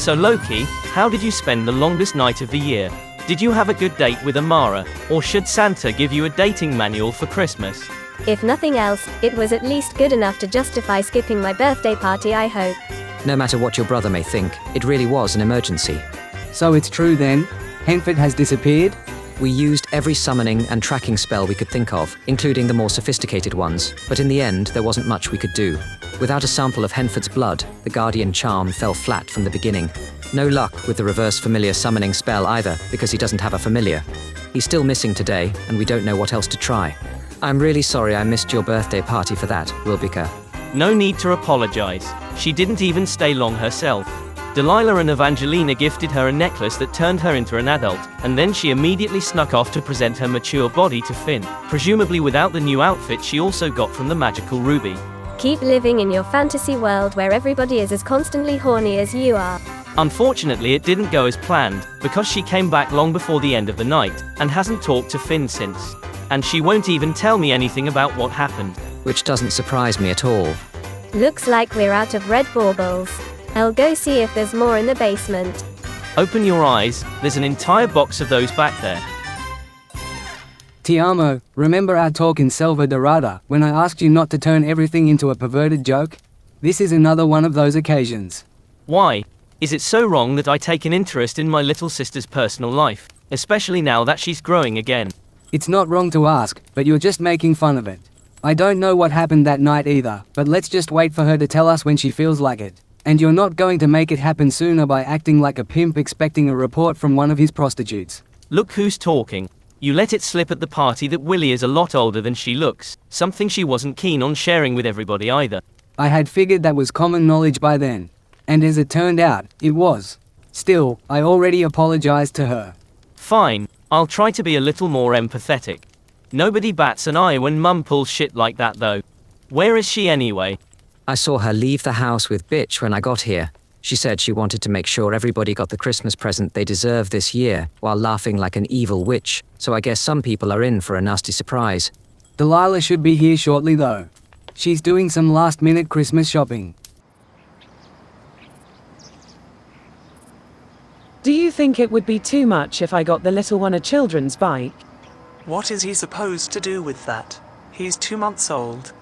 So Loki, how did you spend the longest night of the year? Did you have a good date with Amara, or should Santa give you a dating manual for Christmas? If nothing else, it was at least good enough to justify skipping my birthday party, I hope. No matter what your brother may think, it really was an emergency. So it's true then? Henford has disappeared? We used every summoning and tracking spell we could think of, including the more sophisticated ones, but in the end there wasn't much we could do. Without a sample of Henford's blood, the Guardian charm fell flat from the beginning. No luck with the reverse familiar summoning spell either, because he doesn't have a familiar. He's still missing today, and we don't know what else to try. I'm really sorry I missed your birthday party for that, Wilbica. No need to apologize. She didn't even stay long herself. Delilah and Evangelina gifted her a necklace that turned her into an adult, and then she immediately snuck off to present her mature body to Finn, presumably without the new outfit she also got from the magical ruby. Keep living in your fantasy world where everybody is as constantly horny as you are. Unfortunately, it didn't go as planned, because she came back long before the end of the night, and hasn't talked to Finn since. And she won't even tell me anything about what happened. Which doesn't surprise me at all. Looks like we're out of red baubles. I'll go see if there's more in the basement. Open your eyes, there's an entire box of those back there. Tiamo, remember our talk in Selva Dorada when I asked you not to turn everything into a perverted joke? This is another one of those occasions. Why? Is it so wrong that I take an interest in my little sister's personal life, especially now that she's growing again? It's not wrong to ask, but you're just making fun of it. I don't know what happened that night either, but let's just wait for her to tell us when she feels like it. And you're not going to make it happen sooner by acting like a pimp expecting a report from one of his prostitutes. Look who's talking. You let it slip at the party that Willie is a lot older than she looks, something she wasn't keen on sharing with everybody either. I had figured that was common knowledge by then. And as it turned out, it was. Still, I already apologized to her. Fine, I'll try to be a little more empathetic. Nobody bats an eye when Mum pulls shit like that though. Where is she anyway? I saw her leave the house with Bitch when I got here. She said she wanted to make sure everybody got the Christmas present they deserve this year, while laughing like an evil witch, so I guess some people are in for a nasty surprise. Delilah should be here shortly though. She's doing some last-minute Christmas shopping. Do you think it would be too much if I got the little one a children's bike? What is he supposed to do with that? He's 2 months old.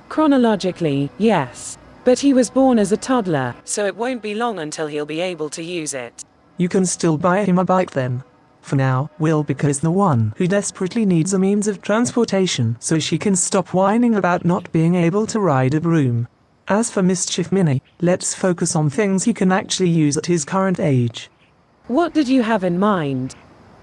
Chronologically, yes. But he was born as a toddler, so it won't be long until he'll be able to use it. You can still buy him a bike then. For now, Wilbica is the one who desperately needs a means of transportation so she can stop whining about not being able to ride a broom. As for Mischief Mini, let's focus on things he can actually use at his current age. What did you have in mind?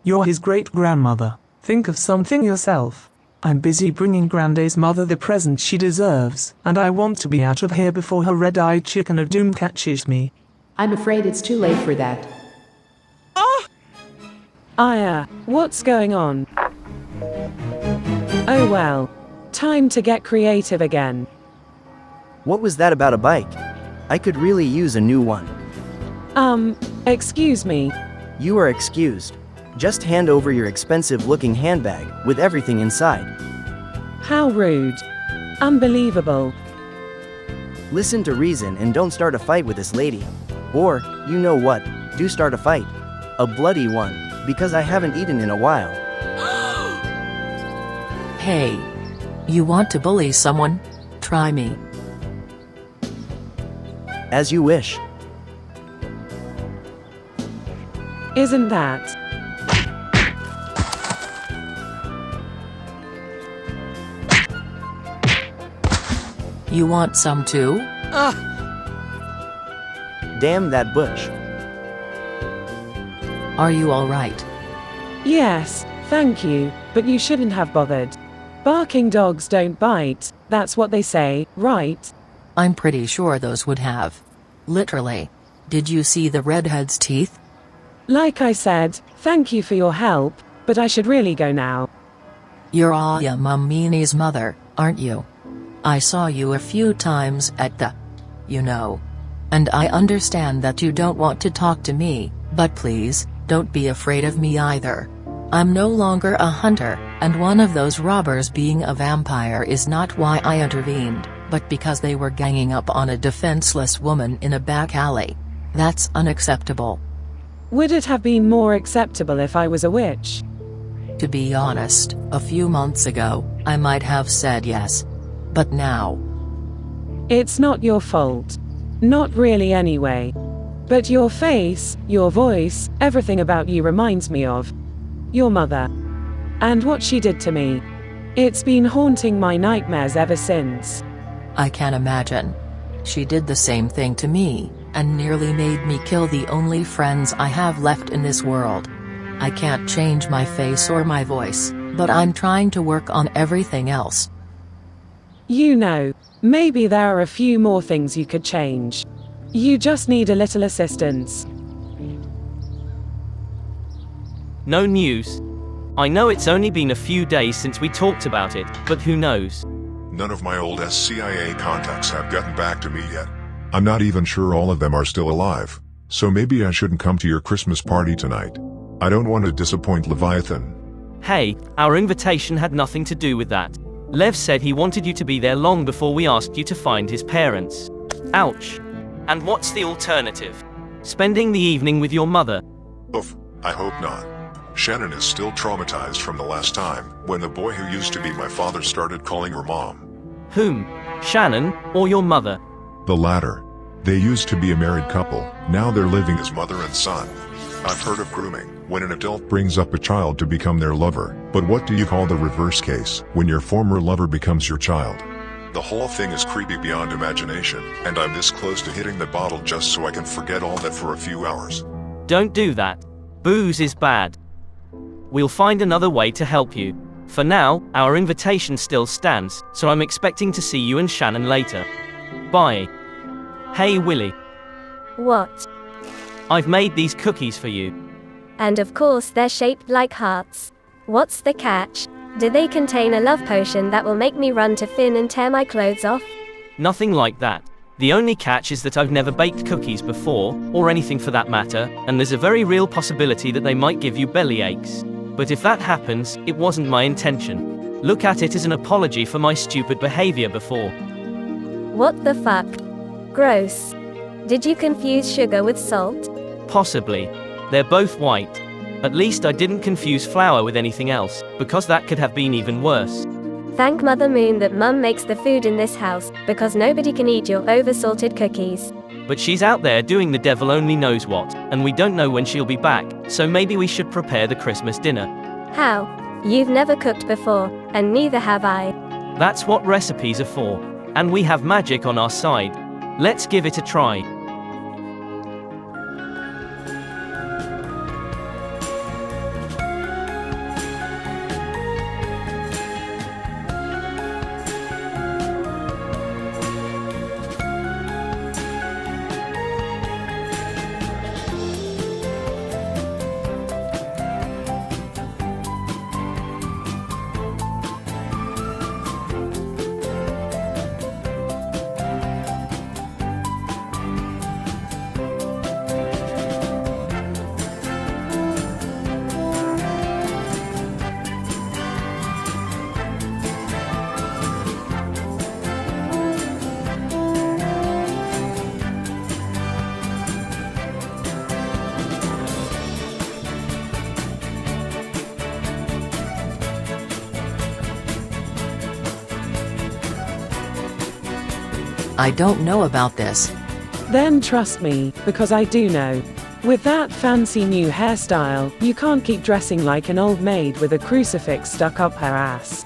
You're his great-grandmother. Think of something yourself. I'm busy bringing Grande's mother the present she deserves, and I want to be out of here before her red-eyed chicken of doom catches me. I'm afraid it's too late for that. Aya, what's going on? Oh well. Time to get creative again. What was that about a bike? I could really use a new one. Excuse me. You are excused. Just hand over your expensive-looking handbag with everything inside. How rude. Unbelievable. Listen to reason and don't start a fight with this lady. Or, you know what, do start a fight. A bloody one, because I haven't eaten in a while. Hey. You want to bully someone? Try me. As you wish. Isn't that? You want some too? Damn that bush. Are you alright? Yes, thank you, but you shouldn't have bothered. Barking dogs don't bite, that's what they say, right? I'm pretty sure those would have. Literally. Did you see the redhead's teeth? Like I said, thank you for your help, but I should really go now. You're Aya Mammini's mother, aren't you? I saw you a few times at the... You know. And I understand that you don't want to talk to me, but please, don't be afraid of me either. I'm no longer a hunter, and one of those robbers being a vampire is not why I intervened, but because they were ganging up on a defenseless woman in a back alley. That's unacceptable. Would it have been more acceptable if I was a witch? To be honest, a few months ago, I might have said yes. But now, It's not your fault. Not really anyway. But your face, your voice, everything about you reminds me of your mother. And what she did to me. It's been haunting my nightmares ever since. I can imagine. She did the same thing to me, and nearly made me kill the only friends I have left in this world. I can't change my face or my voice, but I'm trying to work on everything else. You know, maybe there are a few more things you could change. You just need a little assistance. No news. I know it's only been a few days since we talked about it, but who knows? None of my old CIA contacts have gotten back to me yet. I'm not even sure all of them are still alive, so maybe I shouldn't come to your Christmas party tonight. I don't want to disappoint Leviathan. Hey, our invitation had nothing to do with that. Lev said he wanted you to be there long before we asked you to find his parents. Ouch. And what's the alternative? Spending the evening with your mother? Oof, I hope not. Shannon is still traumatized from the last time, when the boy who used to be my father started calling her mom. Whom? Shannon, or your mother? The latter. They used to be a married couple, now they're living as mother and son. I've heard of grooming, when an adult brings up a child to become their lover, but what do you call the reverse case, when your former lover becomes your child? The whole thing is creepy beyond imagination, and I'm this close to hitting the bottle just so I can forget all that for a few hours. Don't do that. Booze is bad. We'll find another way to help you. For now, our invitation still stands, so I'm expecting to see you and Shannon later. Bye. Hey Willie, What? I've made these cookies for you. And of course they're shaped like hearts. What's the catch? Do they contain a love potion that will make me run to Finn and tear my clothes off? Nothing like that. The only catch is that I've never baked cookies before, or anything for that matter, and there's a very real possibility that they might give you belly aches. But if that happens, it wasn't my intention. Look at it as an apology for my stupid behavior before. What the fuck? Gross. Did you confuse sugar with salt? Possibly. They're both white. At least I didn't confuse flour with anything else, because that could have been even worse. Thank Mother Moon that Mum makes the food in this house, because nobody can eat your over-salted cookies. But she's out there doing the devil only knows what, and we don't know when she'll be back, so maybe we should prepare the Christmas dinner. How? You've never cooked before, and neither have I. That's what recipes are for. And we have magic on our side. Let's give it a try. I don't know about this. Then trust me, because I do know. With that fancy new hairstyle, you can't keep dressing like an old maid with a crucifix stuck up her ass.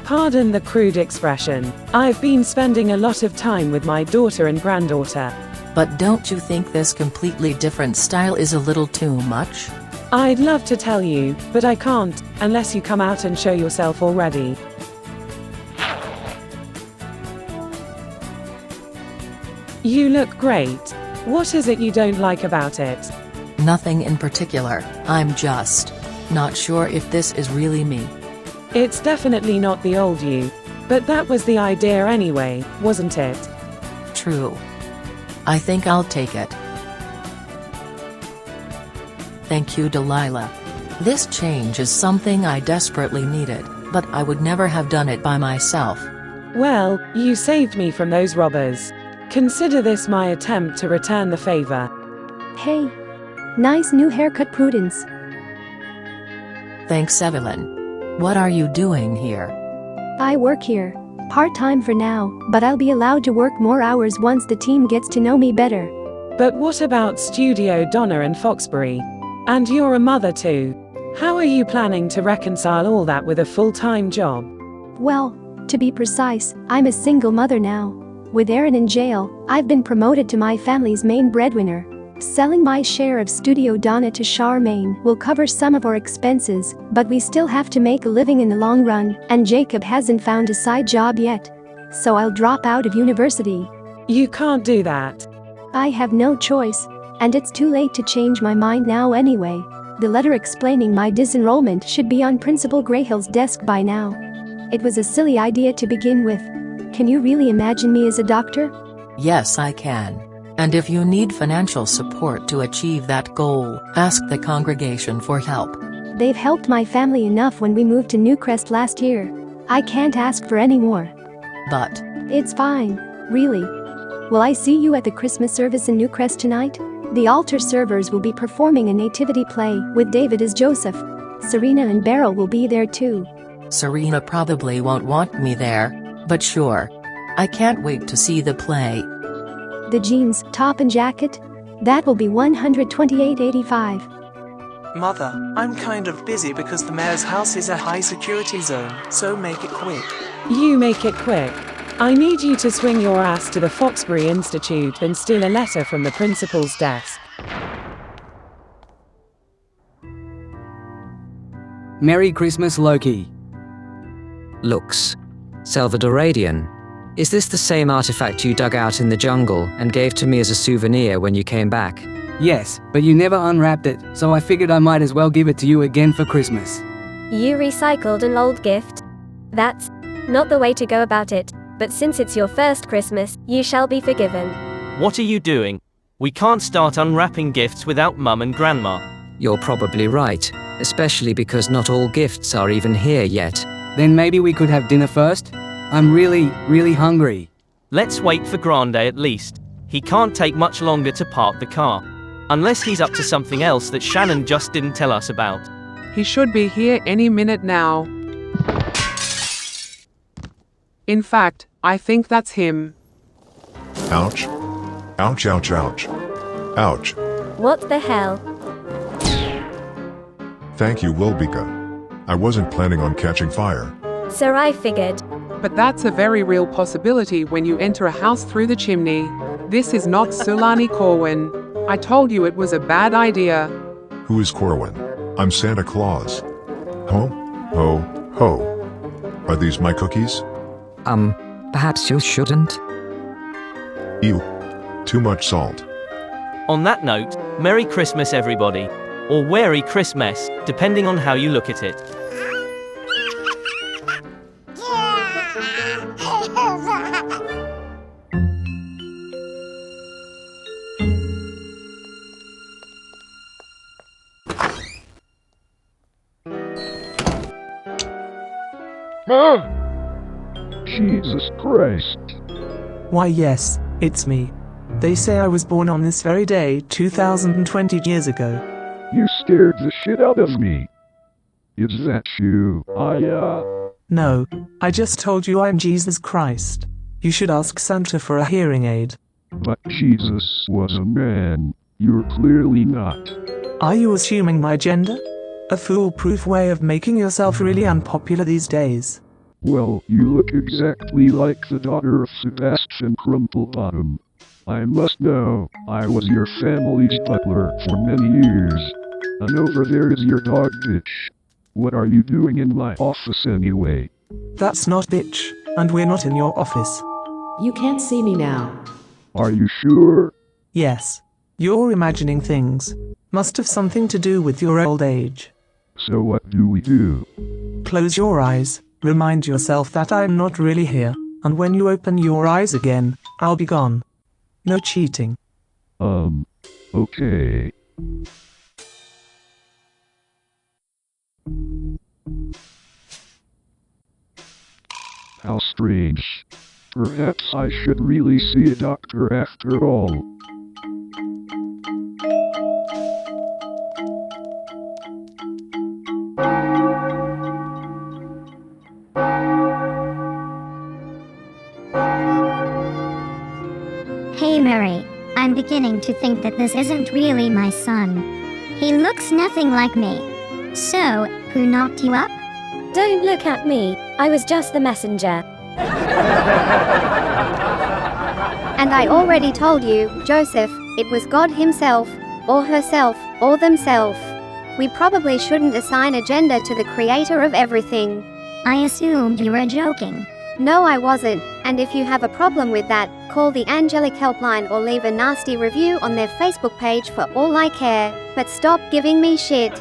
Pardon the crude expression. I've been spending a lot of time with my daughter and granddaughter. But don't you think this completely different style is a little too much? I'd love to tell you, but I can't, unless you come out and show yourself already. You look great. What is it you don't like about it? Nothing in particular, I'm just not sure if this is really me. It's definitely not the old you. But that was the idea anyway, wasn't it? True. I think I'll take it. Thank you, Delilah. This change is something I desperately needed, but I would never have done it by myself. Well, you saved me from those robbers. Consider this my attempt to return the favor. Hey. Nice new haircut, Prudence. Thanks, Evelyn. What are you doing here? I work here. Part-time for now, but I'll be allowed to work more hours once the team gets to know me better. But what about Studio Donna and Foxbury? And you're a mother too. How are you planning to reconcile all that with a full-time job? Well, to be precise, I'm a single mother now. With Aaron in jail, I've been promoted to my family's main breadwinner. Selling my share of Studio Donna to Charmaine will cover some of our expenses, but we still have to make a living in the long run, and Jacob hasn't found a side job yet. So I'll drop out of university. You can't do that. I have no choice, and it's too late to change my mind now anyway. The letter explaining my disenrollment should be on Principal Grayhill's desk by now. It was a silly idea to begin with. Can you really imagine me as a doctor? Yes, I can. And if you need financial support to achieve that goal, ask the congregation for help. They've helped my family enough when we moved to Newcrest last year. I can't ask for any more. But it's fine, really. Will I see you at the Christmas service in Newcrest tonight? The altar servers will be performing a nativity play with David as Joseph. Serena and Beryl will be there too. Serena probably won't want me there, but sure. I can't wait to see the play. The jeans, top and jacket? That will be $128.85. Mother, I'm kind of busy because the mayor's house is a high security zone, so make it quick. You make it quick. I need you to swing your ass to the Foxbury Institute and steal a letter from the principal's desk. Merry Christmas, Loki. Looks Salvadoradian. Is this the same artifact you dug out in the jungle and gave to me as a souvenir when you came back? Yes, but you never unwrapped it, so I figured I might as well give it to you again for Christmas. You recycled an old gift? That's not the way to go about it, but since it's your first Christmas, you shall be forgiven. What are you doing? We can't start unwrapping gifts without Mum and Grandma. You're probably right, especially because not all gifts are even here yet. Then maybe we could have dinner first? I'm really hungry. Let's wait for Grande at least. He can't take much longer to park the car. Unless he's up to something else that Shannon just didn't tell us about. He should be here any minute now. In fact, I think that's him. Ouch. Ouch, ouch, ouch. Ouch. What the hell? Thank you, Wilbica. I wasn't planning on catching fire. So I figured. But that's a very real possibility when you enter a house through the chimney. This is not Sulani Corwin. I told you it was a bad idea. Who is Corwin? I'm Santa Claus. Ho, ho, ho. Are these my cookies? Perhaps you shouldn't? Ew. Too much salt. On that note, Merry Christmas everybody. Or Wary Christmas, depending on how you look at it. Jesus Christ. Why yes, it's me. They say I was born on this very day 2020 years ago. You scared the shit out of me. Is that you? No, I just told you I'm Jesus Christ. You should ask Santa for a hearing aid. But Jesus was a man. You're clearly not. Are you assuming my gender? A foolproof way of making yourself really unpopular these days. Well, you look exactly like the daughter of Sebastian Crumplebottom. I must know, I was your family's butler for many years. And over there is your dog, bitch. What are you doing in my office anyway? That's not bitch, and we're not in your office. You can't see me now. Are you sure? Yes. You're imagining things. Must have something to do with your old age. So what do we do? Close your eyes, remind yourself that I'm not really here, and when you open your eyes again, I'll be gone. No cheating. Okay. How strange. Perhaps I should really see a doctor after all. beginning to think that this isn't really my son. He looks nothing like me. So, who knocked you up? Don't look at me, I was just the messenger. And I already told you, Joseph, it was God himself, or herself, or themselves. We probably shouldn't assign a gender to the creator of everything. I assumed you were joking. No, I wasn't, and if you have a problem with that, call the Angelic Helpline or leave a nasty review on their Facebook page for all I care, but stop giving me shit.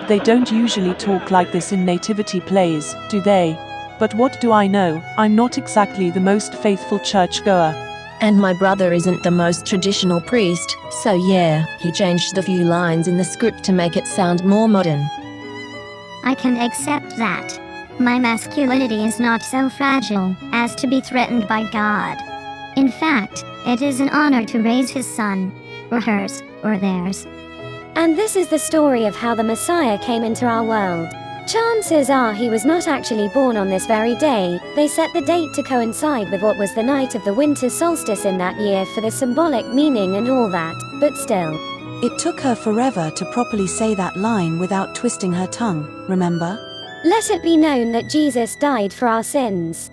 They don't usually talk like this in nativity plays, do they? But what do I know? I'm not exactly the most faithful churchgoer. And my brother isn't the most traditional priest, so yeah, he changed the few lines in the script to make it sound more modern. I can accept that. My masculinity is not so fragile as to be threatened by God. In fact, it is an honor to raise his son, or hers, or theirs. And this is the story of how the Messiah came into our world. Chances are he was not actually born on this very day. They set the date to coincide with what was the night of the winter solstice in that year for the symbolic meaning and all that, but still. It took her forever to properly say that line without twisting her tongue, remember? Let it be known that Jesus died for our sins.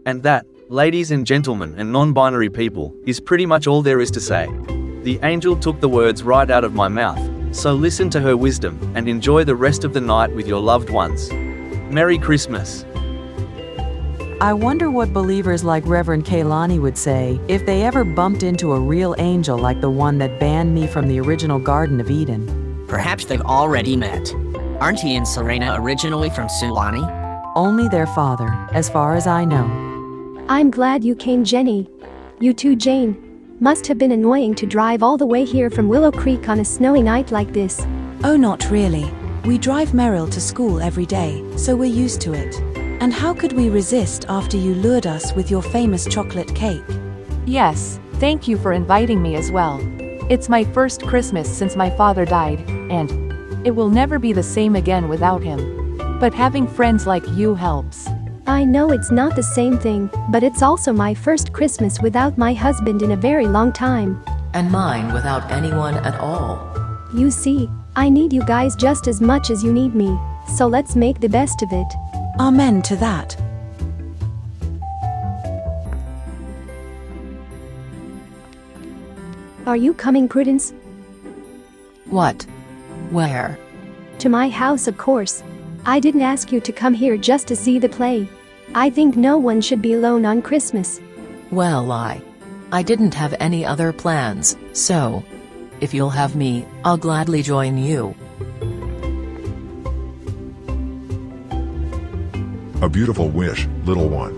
And that, ladies and gentlemen and non-binary people, is pretty much all there is to say. The angel took the words right out of my mouth, so listen to her wisdom and enjoy the rest of the night with your loved ones. Merry Christmas. I wonder what believers like Reverend Kaylani would say if they ever bumped into a real angel like the one that banned me from the original Garden of Eden. Perhaps they've already met. Aren't he and Serena originally from Sulani? Only their father, as far as I know. I'm glad you came, Jenny. You too, Jane. Must have been annoying to drive all the way here from Willow Creek on a snowy night like this. Oh, not really. We drive Meryl to school every day, so we're used to it. And how could we resist after you lured us with your famous chocolate cake? Yes, thank you for inviting me as well. It's my first Christmas since my father died, and it will never be the same again without him. But having friends like you helps. I know it's not the same thing, but it's also my first Christmas without my husband in a very long time. And mine without anyone at all. You see, I need you guys just as much as you need me, so let's make the best of it. Amen to that. Are you coming, Prudence? What? Where? To my house, of course. I didn't ask you to come here just to see the play. I think no one should be alone on Christmas. Well, I didn't have any other plans, so if you'll have me, I'll gladly join you. A beautiful wish, little one.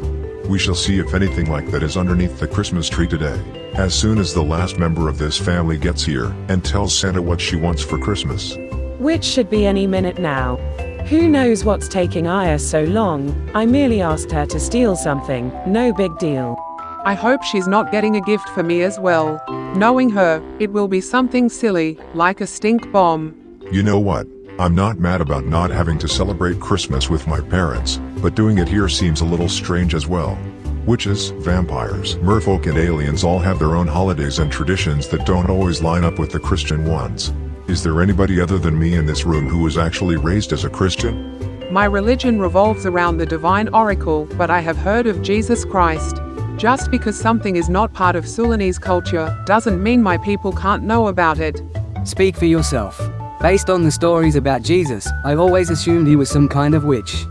We shall see if anything like that is underneath the Christmas tree today, as soon as the last member of this family gets here and tells Santa what she wants for Christmas. Which should be any minute now. Who knows what's taking Aya so long? I merely asked her to steal something, no big deal. I hope she's not getting a gift for me as well. Knowing her, it will be something silly, like a stink bomb. You know what? I'm not mad about not having to celebrate Christmas with my parents, but doing it here seems a little strange as well. Witches, vampires, merfolk and aliens all have their own holidays and traditions that don't always line up with the Christian ones. Is there anybody other than me in this room who was actually raised as a Christian? My religion revolves around the divine oracle, but I have heard of Jesus Christ. Just because something is not part of Sudanese culture doesn't mean my people can't know about it. Speak for yourself. Based on the stories about Jesus, I've always assumed he was some kind of witch.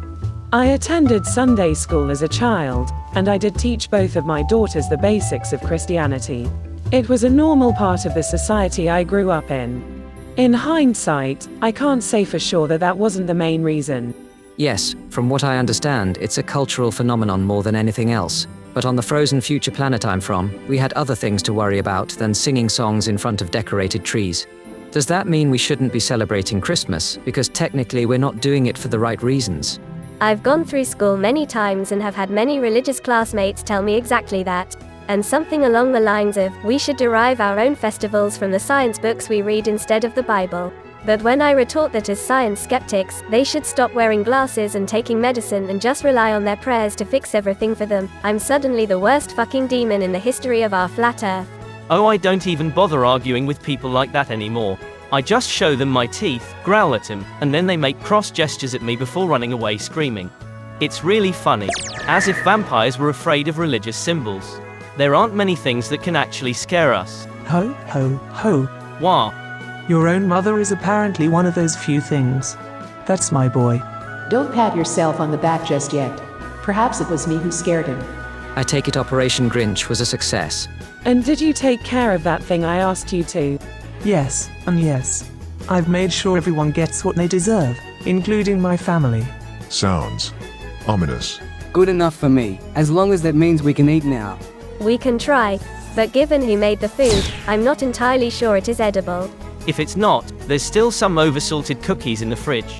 I attended Sunday school as a child, and I did teach both of my daughters the basics of Christianity. It was a normal part of the society I grew up in. In hindsight, I can't say for sure that that wasn't the main reason. Yes, from what I understand, it's a cultural phenomenon more than anything else. But on the frozen future planet I'm from, we had other things to worry about than singing songs in front of decorated trees. Does that mean we shouldn't be celebrating Christmas, because technically we're not doing it for the right reasons? I've gone through school many times and have had many religious classmates tell me exactly that. And something along the lines of, we should derive our own festivals from the science books we read instead of the Bible. But when I retort that as science skeptics, they should stop wearing glasses and taking medicine and just rely on their prayers to fix everything for them, I'm suddenly the worst fucking demon in the history of our flat earth. Oh, I don't even bother arguing with people like that anymore. I just show them my teeth, growl at them, and then they make cross gestures at me before running away screaming. It's really funny. As if vampires were afraid of religious symbols. There aren't many things that can actually scare us. Ho, ho, ho. Wah. Your own mother is apparently one of those few things. That's my boy. Don't pat yourself on the back just yet. Perhaps it was me who scared him. I take it Operation Grinch was a success. And did you take care of that thing I asked you to? Yes, and yes. I've made sure everyone gets what they deserve, including my family. Sounds ominous. Good enough for me, as long as that means we can eat now. We can try, but given who made the food, I'm not entirely sure it is edible. If it's not, there's still some oversalted cookies in the fridge.